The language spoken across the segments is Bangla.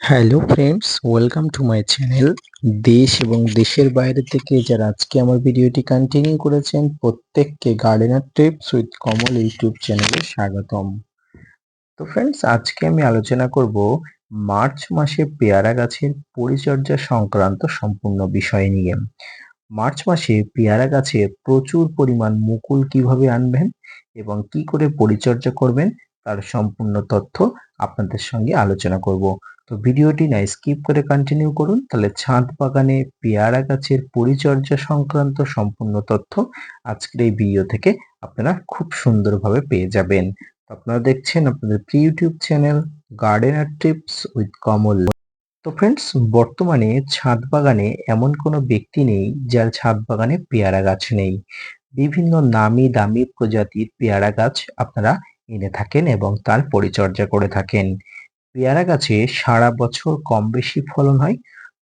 Hello friends, welcome to my channel. দেশ এবং দেশের বাইরে থেকে যারা আজকে আমার ভিডিওটি কন্টিনিউ করেছেন প্রত্যেককে gardener tips with Kamal YouTube চ্যানেলে স্বাগতম। তো ফ্রেন্ডস, আজকে আমি আলোচনা করব মার্চ মাসে পেয়ারা গাছের পরিচর্যা সংক্রান্ত সম্পূর্ণ বিষয় নিয়ে। মার্চ মাসে পেয়ারা গাছে প্রচুর পরিমাণ মুকুল কিভাবে আনবেন এবং কি করে পরিচর্যা করবেন তার সম্পূর্ণ তথ্য আপনাদের সঙ্গে আলোচনা করব। তো ভিডিওটি না স্কিপ করে কন্টিনিউ করুন, তাহলে ছাদ বাগানে পেয়ারা গাছের পরিচর্যা সংক্রান্ত সম্পূর্ণ তথ্য আজকের এই ভিডিও থেকে আপনারা খুব সুন্দরভাবে পেয়ে যাবেন। তো আপনারা দেখছেন আপনাদের প্রিয় YouTube channel gardener tips with Kamal. তো ফ্রেন্ডস, বর্তমানে ছাদ বাগানে এমন কোনো ব্যক্তি নেই যার ছাদ বাগানে পেয়ারা গাছ নেই। বিভিন্ন নামি দামি প্রজাতির পেয়ারা গাছ আপনারা এনে থাকেন এবং তার পরিচর্যা করে থাকেন। পেয়ারা গাছে সারা বছর কম বেশি ফলন হয়,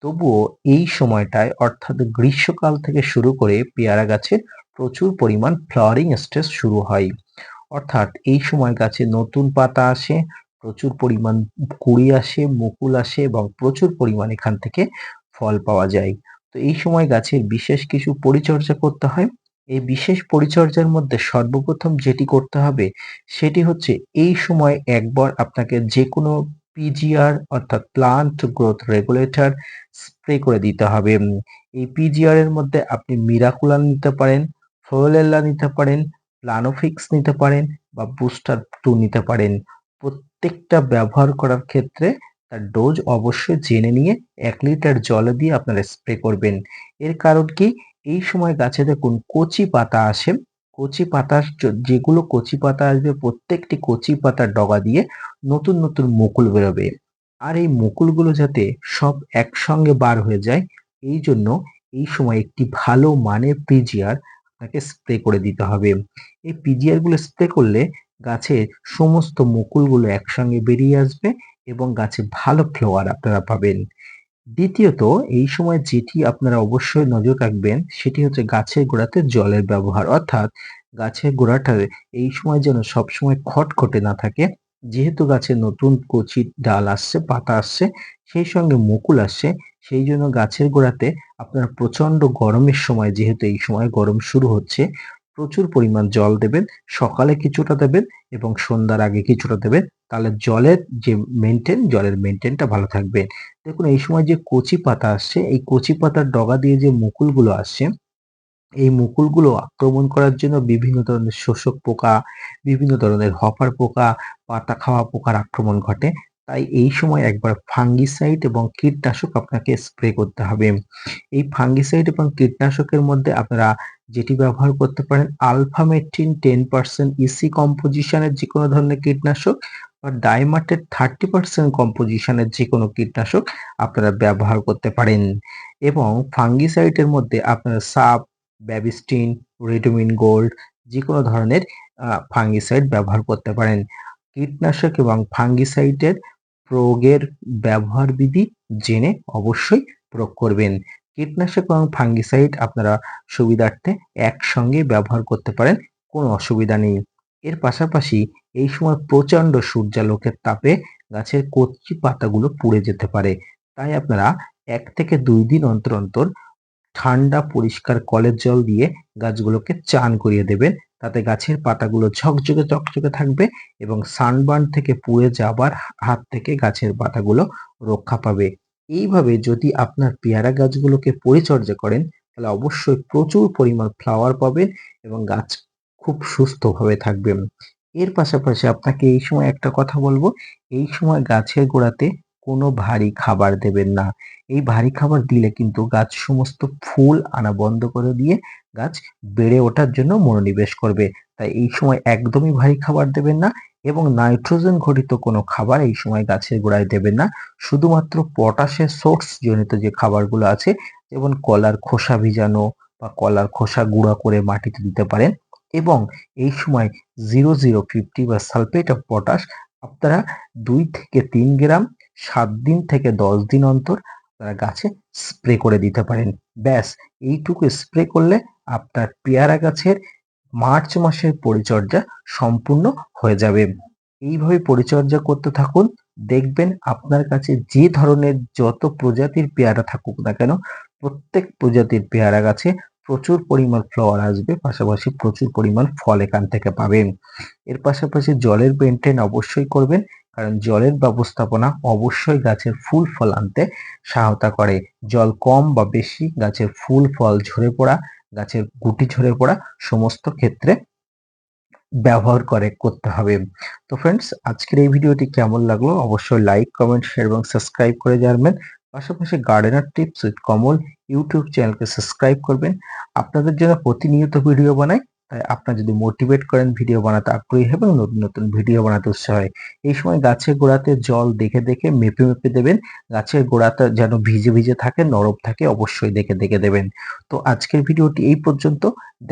তবুও এই সময়টায় অর্থাৎ গ্রীষ্মকাল থেকে শুরু করে পেয়ারা গাছের প্রচুর পরিমাণ ফ্লাওয়ারিং স্টেজ শুরু হয়। অর্থাৎ এই সময় গাছে নতুন পাতা আসে, প্রচুর পরিমাণ কুঁড়ি আসে, মুকুল আসে এবং প্রচুর পরিমাণ এখান থেকে ফল পাওয়া যায়। তো এই সময় গাছের বিশেষ কিছু পরিচর্যা করতে হয়। এই বিশেষ পরিচর্যার মধ্যে সর্বপ্রথম যেটি করতে হবে সেটি হচ্ছে এই সময় একবার আপনাকে যেকোনো পিজিআর অর্থাৎ প্লান্ট গ্রোথ রেগুলেটর স্প্রে করে দিতে হবে। এই পিজিআর এর মধ্যে আপনি মিরাকুলাম নিতে পারেন, ফ্লোরেলা নিতে পারেন, প্লানোফিক্স নিতে পারেন বা বুস্টার 2 নিতে পারেন। প্রত্যেকটা ব্যবহার করার ক্ষেত্রে তার ডোজ অবশ্যই জেনে নিয়ে 1 লিটার জলে দিয়ে আপনারা স্প্রে করবেন। এর কারণ কি, এই সময় গাছে দেখুন কচি পাতা আসে, কচি পাতার যেগুলো কচি পাতা আসবে প্রত্যেকটি কচি পাতার ডগা দিয়ে নতুন নতুন মুকুল বেরোবে। আর এই মুকুলগুলো যাতে সব একসঙ্গে বার হয়ে যায়, এই জন্য এই সময় একটি ভালো মানের পিজিআর আপনাকে স্প্রে করে দিতে হবে। এই পিজিআর গুলো স্প্রে করলে গাছের সমস্ত মুকুলগুলো একসঙ্গে বেরিয়ে আসবে এবং গাছে ভালো ফ্লাওয়ার আপনারা পাবেন। দ্বিতীয়ত, এই সময় যেটি আপনারা অবশ্যই নজর রাখবেন সেটি হচ্ছে গাছের গোড়াতে জলের ব্যবহার, অর্থাৎ গাছের গোড়াটা এই সময় যেন সবসময় খটখটে না থাকে। যেহেতু গাছে নতুন কচি ডাল আসছে, পাতা আসছে, সেই সঙ্গে মুকুল আসছে, সেই জন্য গাছের গোড়াতে আপনারা প্রচন্ড গরমের সময়, যেহেতু এই সময় গরম শুরু হচ্ছে, প্রচুর পরিমাণ জল দেবেন। সকালে কিছুটা দেবেন এবং সন্ধ্যার আগে কিছুটা দেবেন, তাহলে জলের মেনটেনটা ভালো থাকবে। দেখুন এই সময় যে কচি পাতা আসছে, এই কচি পাতার ডগা দিয়ে যে মুকুলগুলো আসছে, এই মুকুলগুলো আক্রমণ করার জন্য বিভিন্ন ধরনের শোষক পোকা, বিভিন্ন ধরনের হপার পোকা, পাতা খাওয়া পোকার আক্রমণ ঘটে। তাই এই সময় একবার ফাঙ্গিসাইড এবং কীটনাশক আপনাকে স্প্রে করতে হবে। এই ফাঙ্গিসাইড এবং কীটনাশকের মধ্যে আপনারা যেটি ব্যবহার করতে পারেন আলফামেট্রিন 10% ইসি কম্পোজিশনের যে কোনো ধরনের কীটনাশক বা ডাইমার্টের 30% কম্পোজিশনের যে কোনো কীটনাশক আপনারা ব্যবহার করতে পারেন। এবং ফাঙ্গিসাইডের মধ্যে আপনারা সাব, ব্যাবিস্টিন, রিডোমিন গোল্ড যে কোনো ধরনের ফাঙ্গিসাইড ব্যবহার করতে পারেন। কীটনাশক এবং ফাঙ্গিসাইডের প্রয়োগের ব্যবহার বিধি জেনে অবশ্যই প্রয়োগ করবেন। কীটনাশক এবং ফাঙ্গিসাইড আপনারা সুবিধার্থে একসঙ্গে ব্যবহার করতে পারেন, কোনো অসুবিধা নেই। এর পাশাপাশি এই সময় প্রচন্ড সূর্যালোকের তাপে গাছের কচি পাতাগুলো পুড়ে যেতে পারে। তাই আপনারা 1 থেকে 2 দিন অন্তর অন্তর ঠান্ডা পরিষ্কার কলের জল দিয়ে গাছগুলোকে চান করিয়ে দেবেন। তাতে গাছের পাতাগুলো ঝকঝকে চকচকে থাকবে এবং সানবার্ন থেকে পুড়ে যাবার হাত থেকে গাছের পাতাগুলো রক্ষা পাবে। এইভাবে যদি আপনার পেয়ারা গাছগুলোকে পরিচর্যা করেন তাহলে অবশ্যই প্রচুর পরিমাণ ফ্লাওয়ার পাবেন এবং গাছ খুব সুস্থভাবে থাকবে। এর পাশাপাশি আপনাকে এই সময় একটা কথা বলবো, এই সময় গাছের গোড়াতে কোনো ভারী খাবার দেবেন না। এই ভারী খাবার দিলে কিন্তু গাছ সমস্ত ফুল আনা বন্ধ করে দিয়ে গাছ বেড়ে ওঠার জন্য মনোনিবেশ করবে। তাই এই সময় একদমই ভারী খাবার দেবেন না এবং নাইট্রোজেন ঘটিত কোনো খাবার এই সময় গাছের গোড়ায় দেবেন না। শুধুমাত্র পটাশের সোর্স জনিত যে খাবারগুলো আছে, যেমন কলার খোসা ভিজানো বা কলার খোসা গুঁড়া করে মাটিতে দিতে পারেন। এবং এই সময় 0050 বা সালফেট অফ পটাশ আপনারা 2 থেকে 3 গ্রাম 7 দিন থেকে 10 দিন অন্তর আপনারা গাছে স্প্রে করে দিতে পারেন। ব্যাস, এইটুকু স্প্রে করলে আপনার পেয়ারা গাছের মার্চ মাসের পরিচর্যা সম্পূর্ণ হয়ে যাবে। এইভাবে পরিচর্যা করতে থাকুন, দেখবেন আপনার কাছে যে ধরনের যত প্রজাতির পেয়ারা থাকুক না কেন, প্রত্যেক প্রজাতির পেয়ারা গাছে প্রচুর পরিমাণ ফ্লাওয়ার আসবে, পাশাপাশি প্রচুর পরিমাণ ফল এখান থেকে পাবেন। এর পাশাপাশি জলের মেইনটেইন অবশ্যই করবেন, কারণ জলের ব্যবস্থাপনা অবশ্যই গাছের ফুল ফল আনতে সহায়তা করে। জল কম বা বেশি গাছের ফুল ফল ঝরে পড়া, গাছের গুটি ঝরে পড়া সমস্ত ক্ষেত্রে ব্যবহার করতে হবে। তো ফ্রেন্ডস, আজকের এই ভিডিওটি কেমন লাগলো অবশ্যই লাইক, কমেন্ট, শেয়ার এবং সাবস্ক্রাইব করে জানাবেন। পাশাপাশি gardener tips with Kamal YouTube চ্যানেলকে সাবস্ক্রাইব করবেন। আপনাদের জন্য প্রতিনিয়ত ভিডিও বানাই, তাই আপনারা যদি মোটিভেট করেন ভিডিও বানাতে আগ্রহী হবে এবং নতুন নতুন ভিডিও বানাতে উৎসাহ হয়। এই সময় গাছের গোড়াতে জল দেখে দেখে মেপে মেপে দেবেন। গাছের গোড়াটা যেন ভিজে ভিজে থাকে, নরম থাকে, অবশ্যই দেখে দেখে দেবেন। তো আজকের ভিডিওটি এই পর্যন্ত।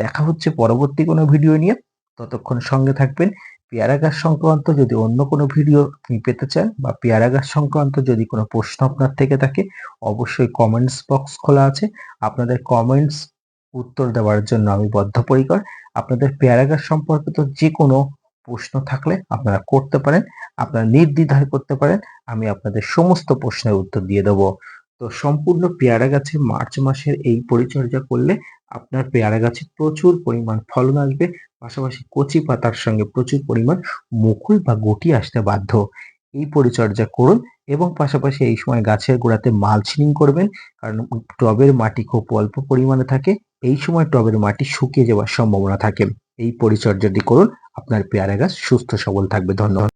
দেখা হচ্ছে পরবর্তী কোনো ভিডিও নিয়ে। ততক্ষণ সঙ্গে থাকবেন। পেয়ারা গাছ সংক্রান্ত যদি অন্য কোনো ভিডিও আপনি পেতে চান বা পেয়ারা গাছ সংক্রান্ত যদি কোনো প্রশ্ন আপনার থেকে থাকে, অবশ্যই কমেন্টস বক্স খোলা আছে। আপনাদের কমেন্টস উত্তর দেওয়ার জন্য আমি বদ্ধপরিকর। আপনাদের পেয়ারা গাছ সম্পর্কিত যে কোনো প্রশ্ন থাকলে আপনারা করতে পারেন, আপনারা নির্দ্বিধায় করতে পারেন। আমি আপনাদের সমস্ত প্রশ্নের উত্তর দিয়ে দেবো। তো সম্পূর্ণ পেয়ারা গাছে মার্চ মাসের এই পরিচর্যা করলে আপনার পেয়ারা গাছে প্রচুর পরিমাণ ফলন আসবে, পাশাপাশি কচি পাতার সঙ্গে প্রচুর পরিমাণ মুকুল বা গুটি আসতে বাধ্য। এই পরিচর্যা করুন এবং পাশাপাশি এই সময় গাছের গোড়াতে মালচিং করবেন, কারণ টবের মাটি খুব অল্প পরিমাণে থাকে। এই সময় টবের মাটি শুকিয়ে যাওয়ার সম্ভাবনা থাকে। এই পরিচর্যাটি করুন, আপনার পেয়ারা গাছ সুস্থ সবল থাকবে। ধন্যবাদ।